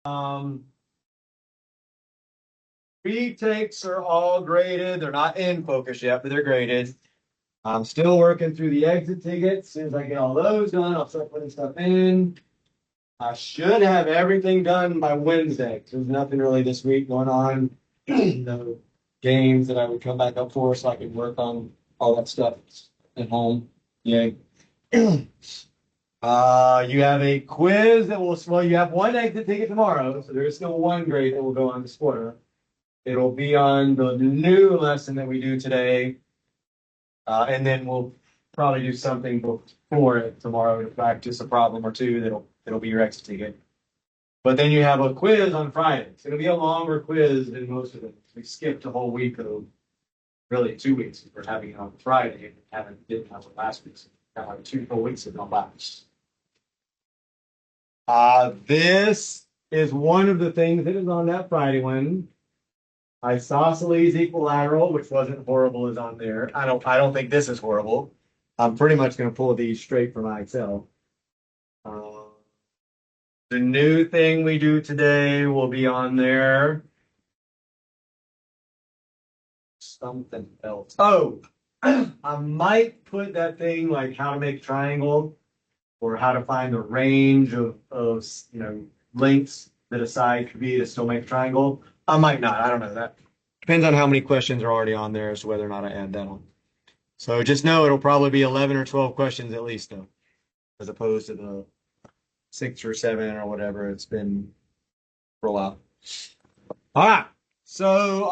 Um, Retakes are all graded. They're not in focus yet, but they're graded. I'm still working through the exit tickets. As soon as I get all those done, I'll start putting stuff in. I should have everything done by Wednesday. There's nothing really this week going on. No games that I would come back up for, so I can work on all that stuff at home. Yay. You have a quiz that will, well, you have one exit ticket tomorrow, so there is still one grade that will go on the spoiler. It'll be on the new lesson that we do today. And then we'll probably do something before it tomorrow to practice a problem or two that'll be your exit ticket. But then you have a quiz on Friday. It's going to be a longer quiz than most of it. We skipped a whole week of really 2 weeks for having it on Friday and didn't have it last week. So got like 2 full weeks of gone by. This is one of the things that is on that Friday one. Isosceles equilateral, which wasn't horrible, is on there. I don't think this is horrible. I'm pretty much going to pull these straight from Excel. The new thing we do today will be on there. Something else. Oh, I might put that thing like how to make a triangle or how to find the range of lengths that a side could be to still make a triangle. I might not. I don't know. That depends on how many questions are already on there as to whether or not I add that on. So just know it'll probably be 11 or 12 questions at least, though, as opposed to the 6 or 7 or whatever it's been for a while. All right. So,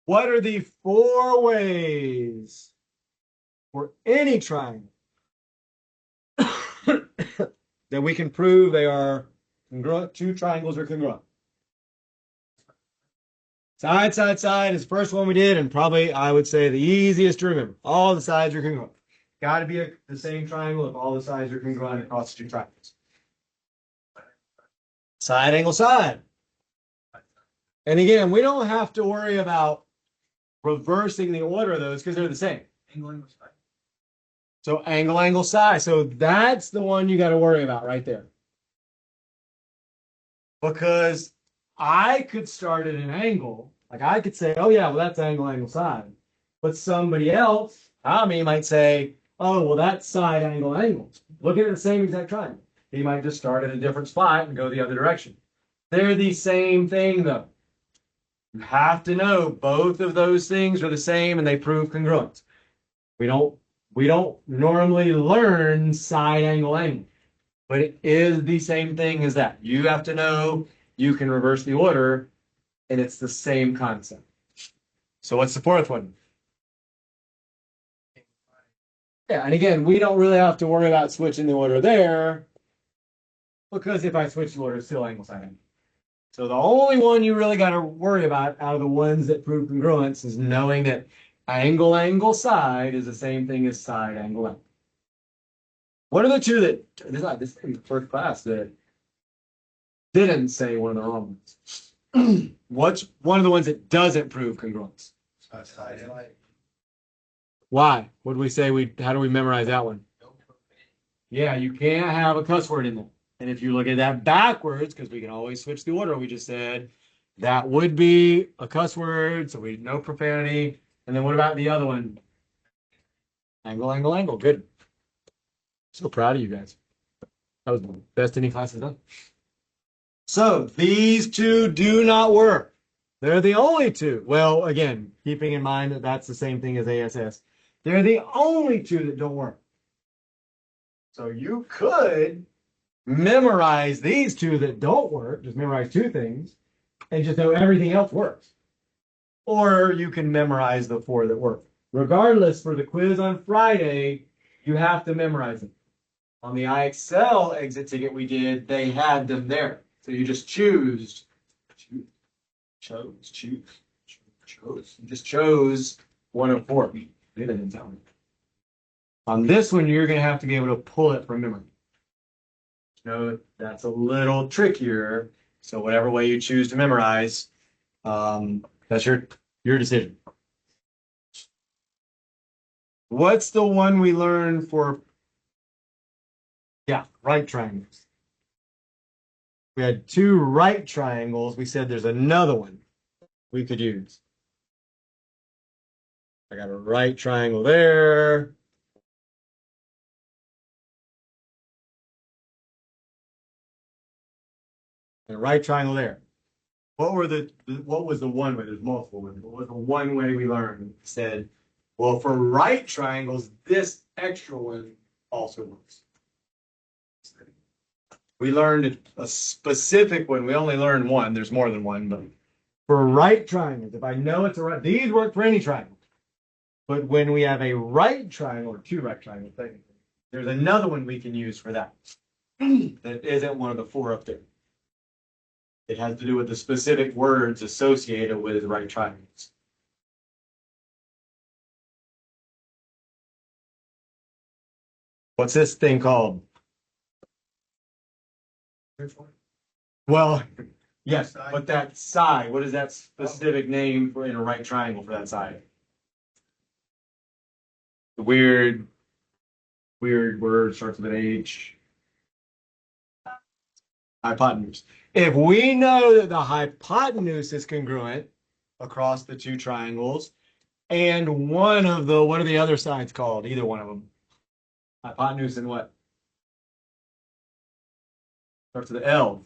what are the 4 ways for any triangle that we can prove they are congruent? 2 triangles are congruent. Side, side, side is the first one we did, and probably I would say the easiest to remember. All the sides are congruent. Got to be the same triangle if all the sides are congruent across the 2 triangles. Side, angle, side. And again, we don't have to worry about reversing the order of those because they're the same. Angle, angle, side. So angle, angle, side. So that's the one you got to worry about right there. Because I could start at an angle. Like I could say, oh, yeah, well, that's angle, angle, side. But somebody else, Tommy, might say, oh, well, that's side, angle, angle. Look at the same exact triangle. He might just start at a different spot and go the other direction. They're the same thing, though. You have to know both of those things are the same and they prove congruence. We don't normally learn side angle angle, but it is the same thing as that. You have to know you can reverse the order, and it's the same concept. So what's the 4th one? Yeah, and again, we don't really have to worry about switching the order there because if I switch the order, it's still angle side angle. So the only one you really got to worry about out of the ones that prove congruence is knowing that angle, angle, side is the same thing as side, angle, angle. What are the 2 that this is the first class that didn't say one of the wrong ones? What's one of the ones that doesn't prove congruence? Side. Why? What do we say? How do we memorize that one? Yeah, you can't have a cuss word in there. And if you look at that backwards, because we can always switch the order, we just said that would be a cuss word, so we no profanity. And then what about the other one? Angle, angle, angle. Good. So proud of you guys. That was the best any class has done. So these 2 do not work. They're the only 2. Well, again, keeping in mind that that's the same thing as ASS. They're the only 2 that don't work. So you could memorize these 2 that don't work, just memorize 2 things, and just know everything else works. Or you can memorize the 4 that work. Regardless, for the quiz on Friday, you have to memorize them. On the IXL exit ticket we did, they had them there. So you just you just chose one of 4. They didn't tell me. On this one, you're going to have to be able to pull it from memory. That's a little trickier. So whatever way you choose to memorize, that's your decision. What's the one we learned for? Yeah, right triangles. We had two right triangles. We said there's another one we could use. I got a right triangle there. And a right triangle there. What was the one way? There's multiple ways. What was the one way we learned? Said, well, for right triangles, this extra one also works. We learned a specific one. We only learned one. There's more than one, but for right triangles, if I know it's a right, these work for any triangle. But when we have a right triangle or two right triangles, technically, there's another one we can use for that. That isn't one of the four up there. It has to do with the specific words associated with right triangles. What's this thing called? Well, yes, but that side, what is that specific name for in a right triangle for that side? The weird word starts with an H. Hypotenuse. If we know that the hypotenuse is congruent across the two triangles, and one of the, what are the other sides called? Either one of them. Hypotenuse and what? Starts with the L.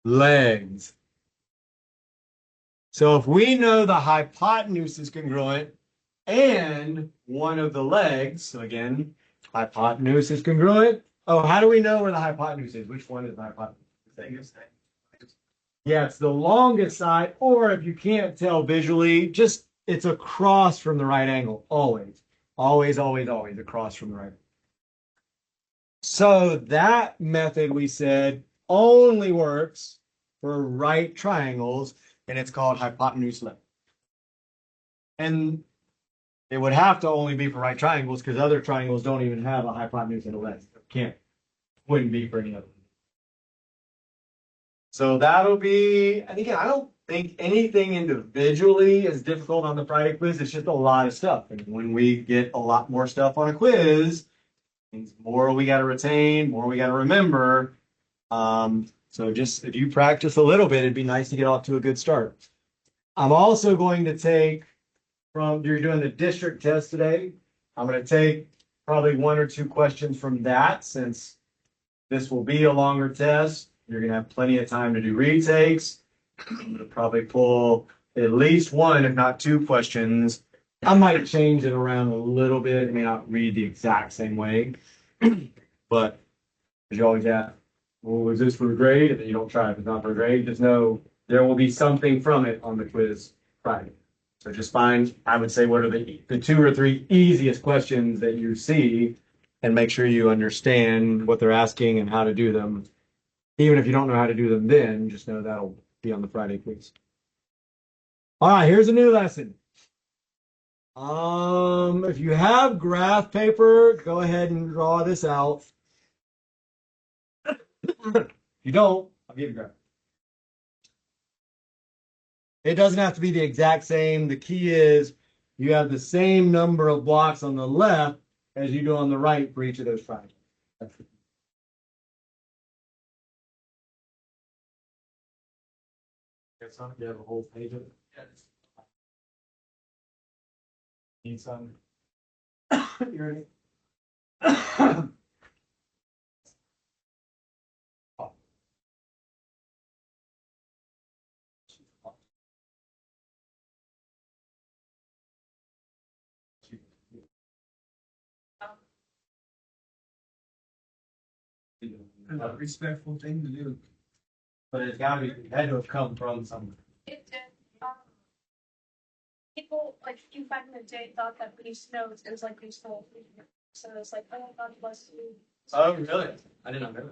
Legs. So if we know the hypotenuse is congruent and one of the legs, so again, hypotenuse is congruent. Oh, how do we know where the hypotenuse is? Which one is the hypotenuse? Yeah, it's the longest side, or if you can't tell visually, just it's across from the right angle, always. Always, always, always across from the right. So that method we said only works for right triangles, and it's called hypotenuse length. And it would have to only be for right triangles because other triangles don't even have a hypotenuse and a length. Wouldn't be for any other. So that'll be, and again, I don't think anything individually is difficult on the Friday quiz. It's just a lot of stuff. And when we get a lot more stuff on a quiz, means more we got to retain, more we got to remember. So just if you practice a little bit, it'd be nice to get off to a good start. I'm also going to take you're doing the district test today. I'm going to take probably one or two questions from that since this will be a longer test. You're going to have plenty of time to do retakes. I'm going to probably pull at least one, if not two questions. I might change it around a little bit. I may not read the exact same way, but as you always ask, well, was this for a grade? And then you don't try if it's not for a grade. Just know there will be something from it on the quiz Friday. So just find, I would say, what are the two or three easiest questions that you see and make sure you understand what they're asking and how to do them. Even if you don't know how to do them then, just know that'll be on the Friday quiz. All right, here's a new lesson. If you have graph paper, go ahead and draw this out. If you don't, I'll give you graph. It doesn't have to be the exact same. The key is you have the same number of blocks on the left as you do on the right for each of those triangles. You have a whole page of it? Yes. Need some? You ready? A respectful thing to do. But it's got to be, it had to have come from somewhere. It did. People, like, you back in the day thought that Greece knows it was like Greece the whole thing. So it's like, oh, God bless you. Oh, really? I did not know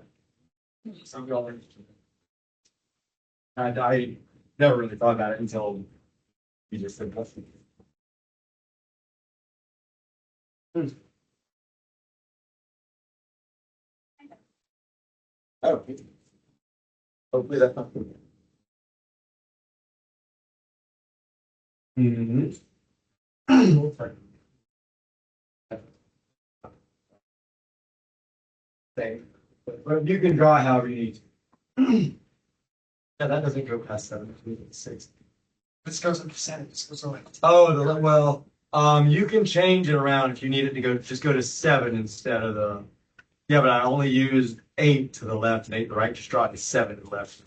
that. Some y'all are interested. I never really thought about it until you just said that. Oh, hopefully that's not good. Mm-hmm. Same. But you can draw however you need to. Yeah, that doesn't go past 7, it's 6. This goes in percentage. This goes over. Oh, well, you can change it around if you need it to go, just go to 7 instead of the, yeah, but I only used 8 to the left and 8 to the right, just draw it to 7 to the left.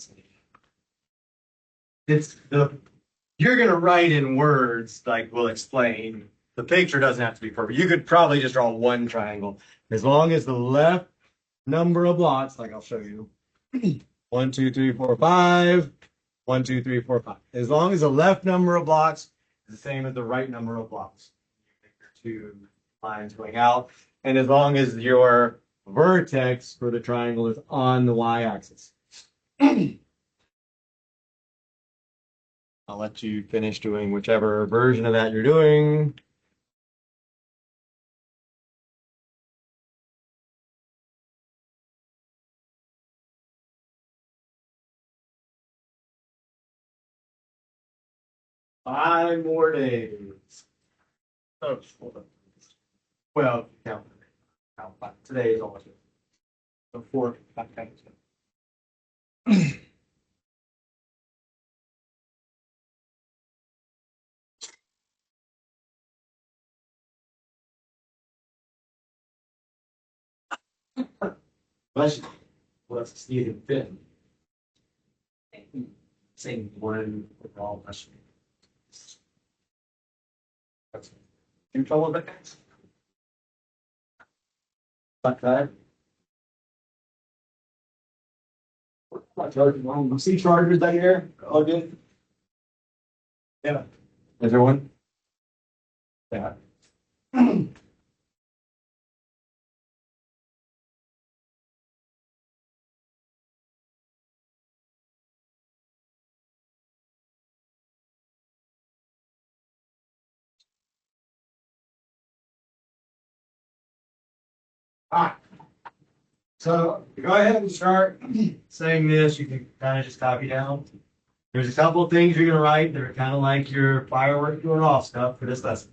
You're gonna write in words, like we'll explain. The picture doesn't have to be perfect. You could probably just draw one triangle. As long as the left number of blocks, like I'll show you, 1, 2, 3, 4, 5, 1, 2, 3, 4, 5. As long as the left number of blocks is the same as the right number of blocks. Two lines going out. And as long as your vertex for the triangle is on the y-axis. I'll let you finish doing whichever version of that you're doing. Five more days. Oh, hold on. Well, count. Today is almost so 4. Let's see it fit. Same one with all questions. You trouble with that? Like that. You see chargers out here? All good? Yeah. Is there one? Yeah. Ah. So go ahead and start saying this. You can kind of just copy down. There's a couple of things you're going to write that are kind of like your firework going off stuff for this lesson.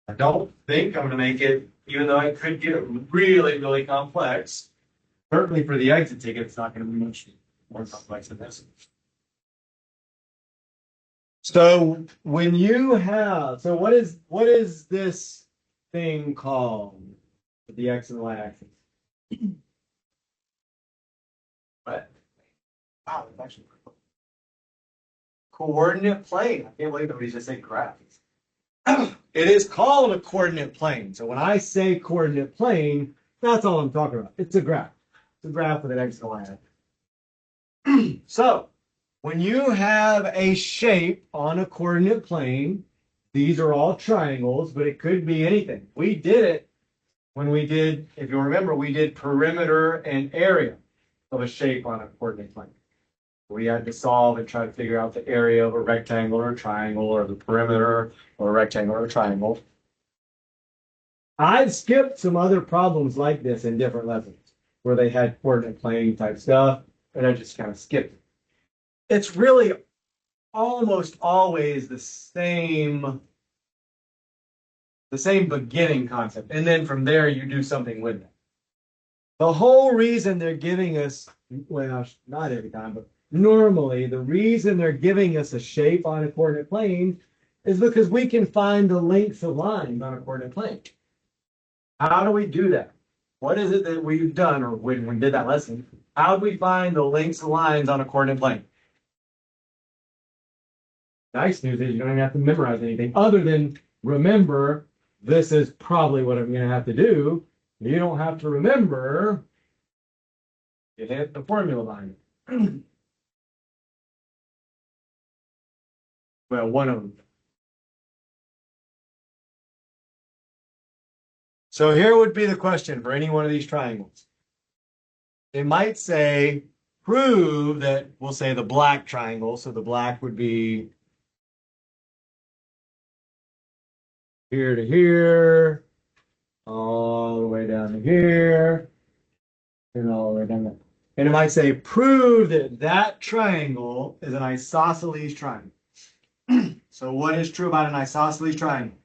I don't think I'm going to make it, even though it could get really, really complex. Certainly for the exit ticket, it's not going to be much more complex than this. So when you have, so what is this thing called? The x and y axis. What? Wow, it's actually coordinate plane. I can't believe nobody's just saying graph. It is called a coordinate plane. So when I say coordinate plane, that's all I'm talking about. It's a graph. It's a graph with an x and y axis. So when you have a shape on a coordinate plane, these are all triangles, but it could be anything. We did it when we did, if you remember, we did perimeter and area of a shape on a coordinate plane. We had to solve and try to figure out the area of a rectangle or a triangle, or the perimeter or a rectangle or a triangle. I've skipped some other problems like this in different lessons where they had coordinate plane type stuff, and I just kind of skipped it. It's really almost always the same beginning concept. And then from there, you do something with it. The whole reason they're giving us, well, not every time, but normally the reason they're giving us a shape on a coordinate plane is because we can find the lengths of lines on a coordinate plane. How do we do that? What is it that we've done, or when we did that lesson? How do we find the lengths of lines on a coordinate plane? Nice news is you don't even have to memorize anything other than remember this is probably what I'm going to have to do. You don't have to remember. You hit the formula line. Well, one of them. So here would be the question for any one of these triangles. It might say, prove that, we'll say the black triangle. So the black would be here to here, all the way down to here, and all the way down there. And it might say, prove that that triangle is an isosceles triangle. So what is true about an isosceles triangle?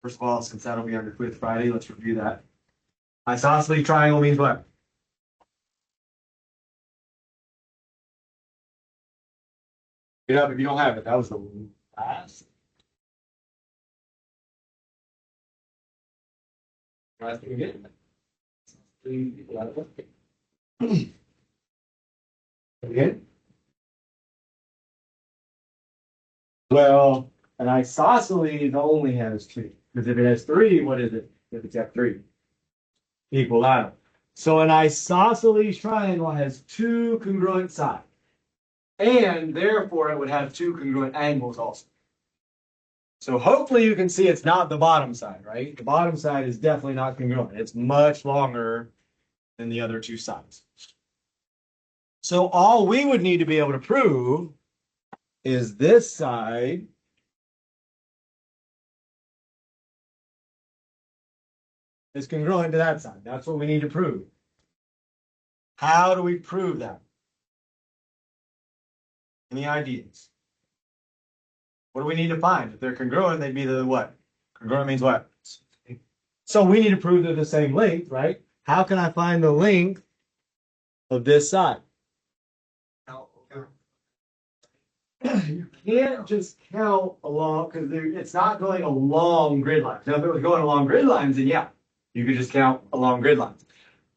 First of all, since that'll be under Quiz Friday, let's review that. Isosceles triangle means what? Get up if you don't have it. That was the last. Last thing again. Again. Well, an isosceles only has two. Because if it has three, what is it? If it's got three, equilateral. So an isosceles triangle has two congruent sides. And therefore, it would have two congruent angles also. So hopefully you can see it's not the bottom side, right? The bottom side is definitely not congruent. It's much longer than the other two sides. So all we would need to be able to prove is this side is congruent to that side. That's what we need to prove. How do we prove that? Any ideas? What do we need to find? If they're congruent, they'd be the what? Congruent means what? So we need to prove they're the same length, right? How can I find the length of this side? You can't just count along because it's not going along grid lines. Now, if it was going along grid lines, then yeah, you could just count along grid lines.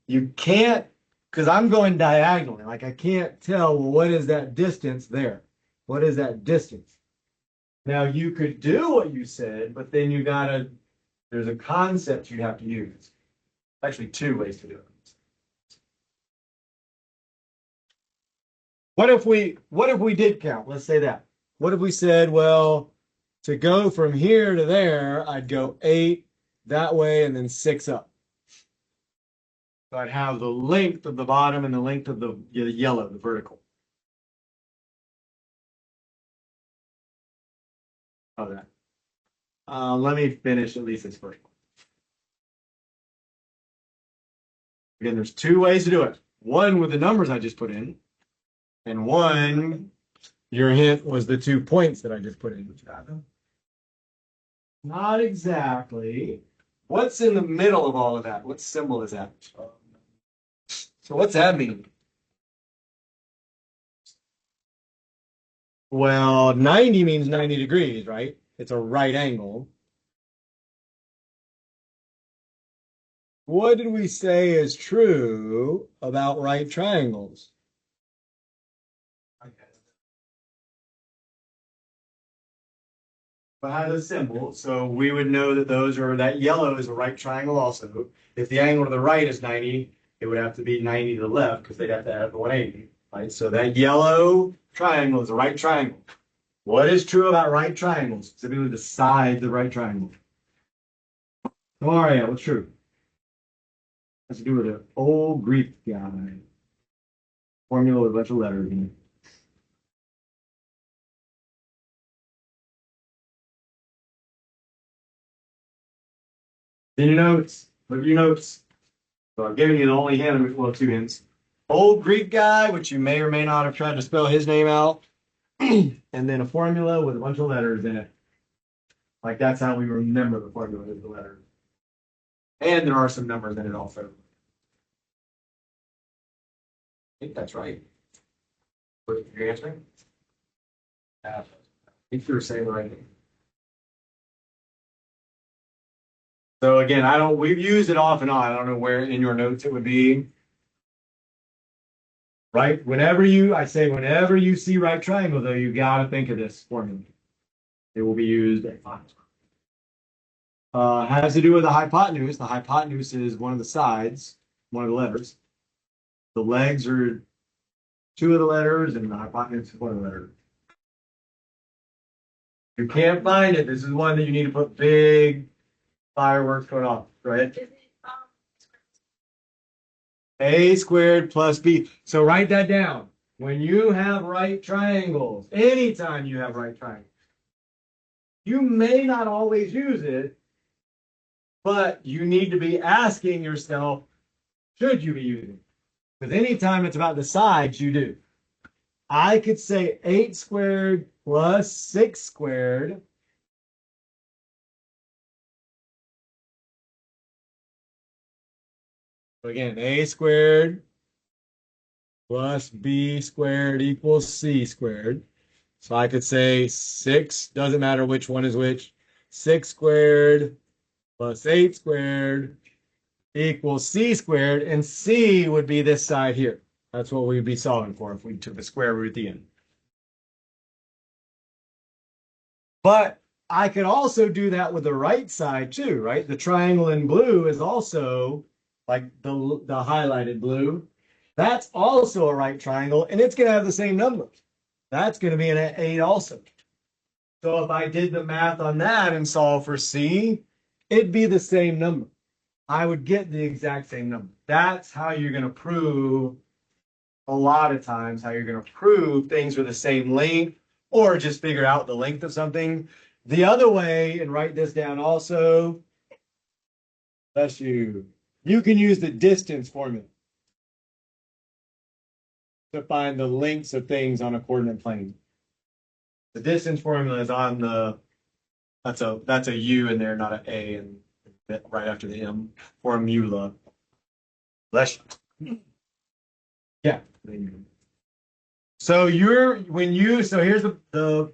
You can't, because I'm going diagonally. Like I can't tell, well, what is that distance there? What is that distance? Now you could do what you said, but then there's a concept you'd have to use. Actually, two ways to do it. What if we did count? Let's say that. What if we said, well, to go from here to there, I'd go 8 that way and then 6 up. So I'd have the length of the bottom and the length of the yellow, the vertical. Oh, that. Let me finish at least this first one. Again, there's two ways to do it. One with the numbers I just put in, and one, your hint was the 2 points that I just put in. Not exactly. What's in the middle of all of that? What symbol is that? So what's that mean? Well, 90 means 90 degrees, right? It's a right angle. What did we say is true about right triangles? By the symbol, so we would know that that yellow is a right triangle also. If the angle to the right is 90, it would have to be 90 to the left because they'd have to add the 180, right? So that yellow triangle is a right triangle. What is true about right triangles? Specifically the sides of the right triangle. Oh, yeah, what's true? Has to do with an old Greek guy. Formula with a bunch of letters in it. In your notes, look at your notes. So I've given you the only hint, well, two hints. Old Greek guy, which you may or may not have tried to spell his name out, and then a formula with a bunch of letters in it. Like that's how we remember the formula is the letters. And there are some numbers in it also. I think that's right. What you're answering? I think you were saying the right thing. So again, we've used it off and on. I don't know where in your notes it would be. Right? Whenever you see right triangle, though, you got to think of this formula. It will be used at times. Has to do with the hypotenuse. The hypotenuse is one of the sides, one of the letters. The legs are two of the letters, and the hypotenuse is one of the letters. You can't find it. This is one that you need to put big fireworks going off. Go ahead. A squared plus B. So write that down. When you have right triangles, anytime you have right triangles, you may not always use it, but you need to be asking yourself, should you be using it? Because anytime it's about the sides, you do. I could say 8 squared plus 6 squared. So again, A squared plus B squared equals C squared. So I could say 6, doesn't matter which one is which, 6 squared plus 8 squared equals c squared, and c would be this side here. That's what we'd be solving for if we took the square root at the end. But I could also do that with the right side too, right? The triangle in blue is also like the highlighted blue. That's also a right triangle, and it's going to have the same numbers. That's going to be an 8 also. So if I did the math on that and solve for C, it'd be the same number. I would get the exact same number. That's how you're going to prove, a lot of times, how you're going to prove things are the same length or just figure out the length of something. The other way, and write this down also, bless you, you can use the distance formula to find the lengths of things on a coordinate plane. The distance formula is on the, that's a U in there, not an A, and right after the M, formula. Bless you. Yeah. So so here's the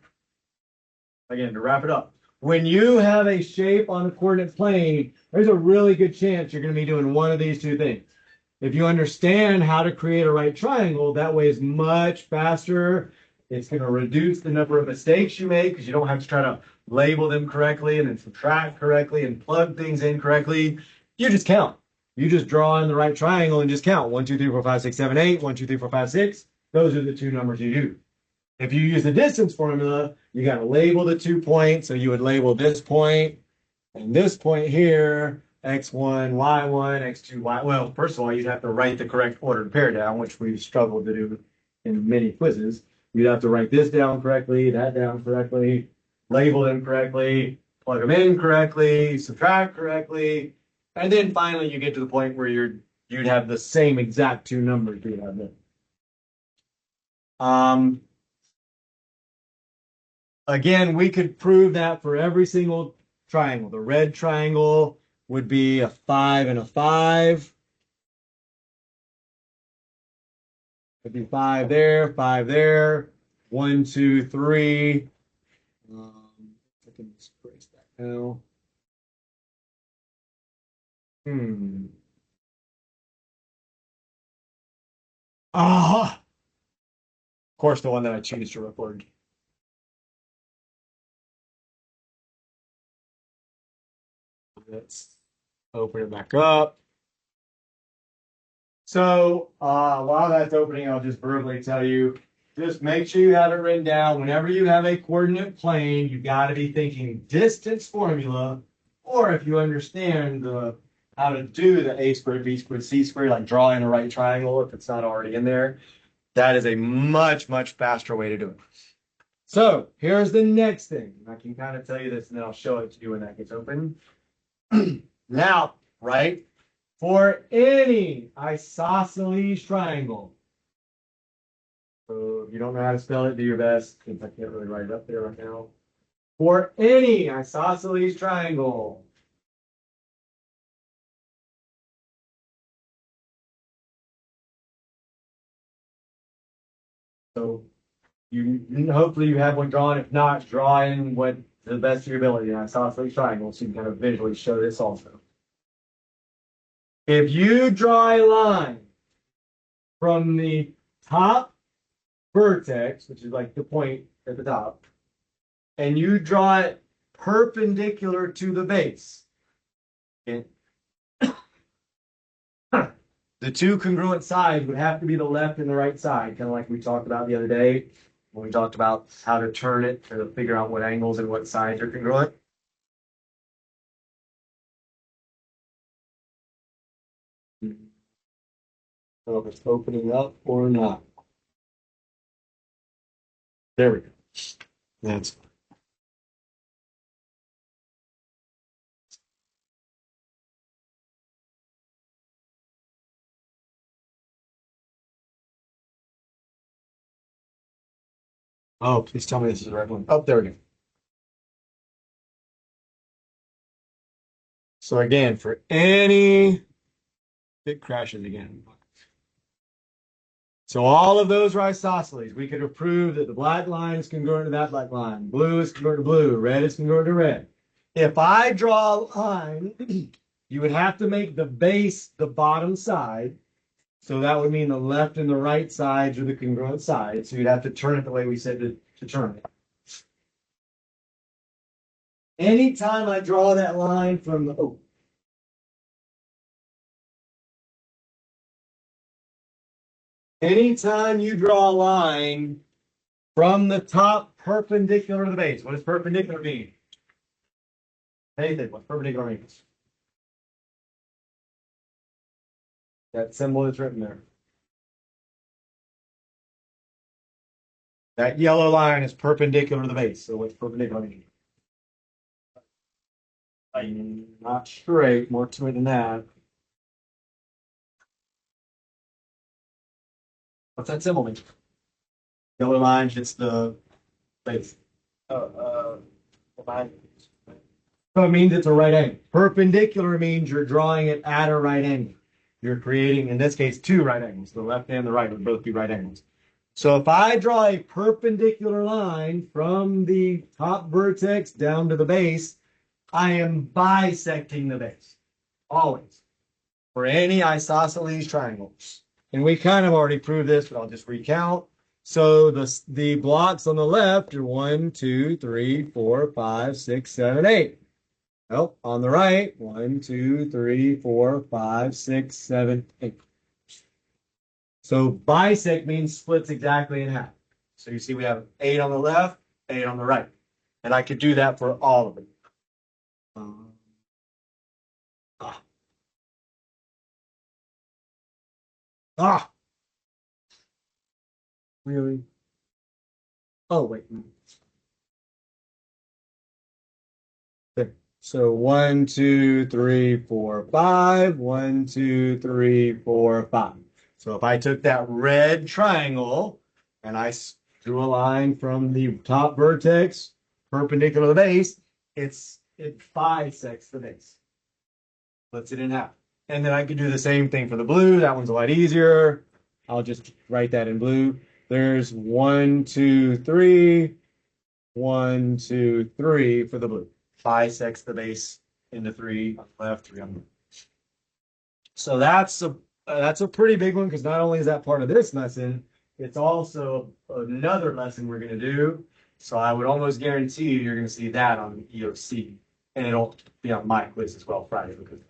again, to wrap it up. When you have a shape on the coordinate plane, there's a really good chance you're going to be doing one of these two things. If you understand how to create a right triangle, that way is much faster. It's going to reduce the number of mistakes you make because you don't have to try to label them correctly and then subtract correctly and plug things in correctly. You just count. You just draw in the right triangle and just count. 1, 2, 3, 4, 5, 6, 7, 8. 1, 2, 3, 4, 5, 6. Those are the two numbers you use. If you use the distance formula, you got to label the 2 points. So you would label this point and this point here, x1, y1, x2, y. Well, first of all, you'd have to write the correct ordered pair down, which we've struggled to do in many quizzes. You'd have to write this down correctly, that down correctly, label them correctly, plug them in correctly, subtract correctly, and then finally you get to the point where you'd have the same exact two numbers you have there. Again, we could prove that for every single triangle. The red triangle would be a 5 and a 5. It'd be 5 there, 5 there. 1, 2, 3. I can just erase that now. Ah, of course, the one that I choose to record. Let's open it back up. So while that's opening, I'll just verbally tell you, just make sure you have it written down. Whenever you have a coordinate plane, you've got to be thinking distance formula, or if you understand how to do the a squared, b squared, c squared, like drawing a right triangle, if it's not already in there, that is a much, much faster way to do it. So here's the next thing. I can kind of tell you this, and then I'll show it to you when that gets open. Now, right? For any isosceles triangle. So if you don't know how to spell it, do your best, since I can't really write it up there right now. For any isosceles triangle. So hopefully you have one drawn. If not, draw in what to the best of your ability an isosceles triangle so you can kind of visually show this also. If you draw a line from the top vertex, which is like the point at the top, and you draw it perpendicular to the base. Okay. The two congruent sides would have to be the left and the right side, kind of like we talked about the other day when we talked about how to turn it to figure out what angles and what sides are congruent. So if it's opening up or not. There we go. That's oh, please tell me this is the right one. Oh, there we go. So again, for any it crashes again. So all of those are isosceles. We could have proved that the black line is congruent to that black line. Blue is congruent to blue. Red is congruent to red. If I draw a line, you would have to make the base the bottom side. So that would mean the left and the right sides are the congruent sides. So you'd have to turn it the way we said to turn it. Anytime I draw that line from the, anytime you draw a line from the top perpendicular to the base, what does perpendicular mean? Anything, what perpendicular means? That symbol that's written there. That yellow line is perpendicular to the base. So what's perpendicular mean? Not straight, more to it than that. What's that symbol mean? Yellow line hits the base. So it means it's a right angle. Perpendicular means you're drawing it at a right angle. You're creating, in this case, two right angles. The left and the right would both be right angles. So if I draw a perpendicular line from the top vertex down to the base, I am bisecting the base, always, for any isosceles triangles. And we kind of already proved this, but I'll just recount. So the blocks on the left are 1, 2, 3, 4, 5, 6, 7, 8. Nope, on the right, 1, 2, 3, 4, 5, 6, 7, 8. So bisect means splits exactly in half. So you see we have 8 on the left, 8 on the right. And I could do that for all of them. Ah. Ah. Really? Oh, wait. There. So 1, 2, 3, 4, 5. 1, 2, 3, 4, 5. So if I took that red triangle and I drew a line from the top vertex perpendicular to the base, it bisects the base. Splits it in half. And then I could do the same thing for the blue. That one's a lot easier. I'll just write that in blue. There's 1, 2, 3. 1, 2, 3 for the blue. Bisects the base into 3 on the left, 3 on the right. So that's a pretty big one because not only is that part of this lesson, it's also another lesson we're going to do. So I would almost guarantee you're going to see that on EOC, and it'll be on my quiz as well Friday because of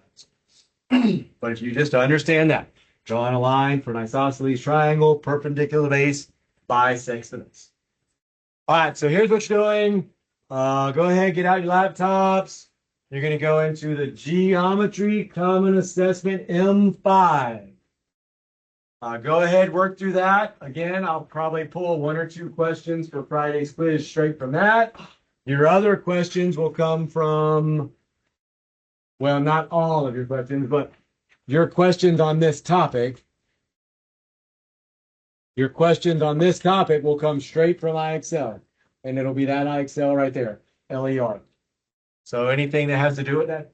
that. But if you just understand that, drawing a line for an isosceles triangle, perpendicular base, bisects the base. All right, so here's what you're doing. Go ahead, get out your laptops. You're going to go into the Geometry Common Assessment M5. Go ahead, work through that. Again, I'll probably pull 1 or 2 questions for Friday's quiz straight from that. Your other questions will come from, well, not all of your questions, but your questions on this topic. Your questions on this topic will come straight from IXL, and it'll be that IXL right there, LER. So anything that has to do with that,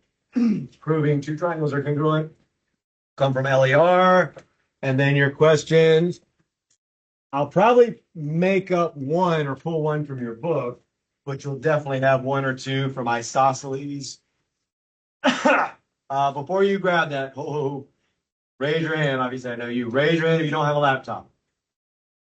proving 2 triangles are congruent, come from LER. And then your questions, I'll probably make up 1 or pull 1 from your book, but you'll definitely have 1 or 2 from isosceles. Before you grab that, raise your hand. Obviously, I know you. Raise your hand if you don't have a laptop.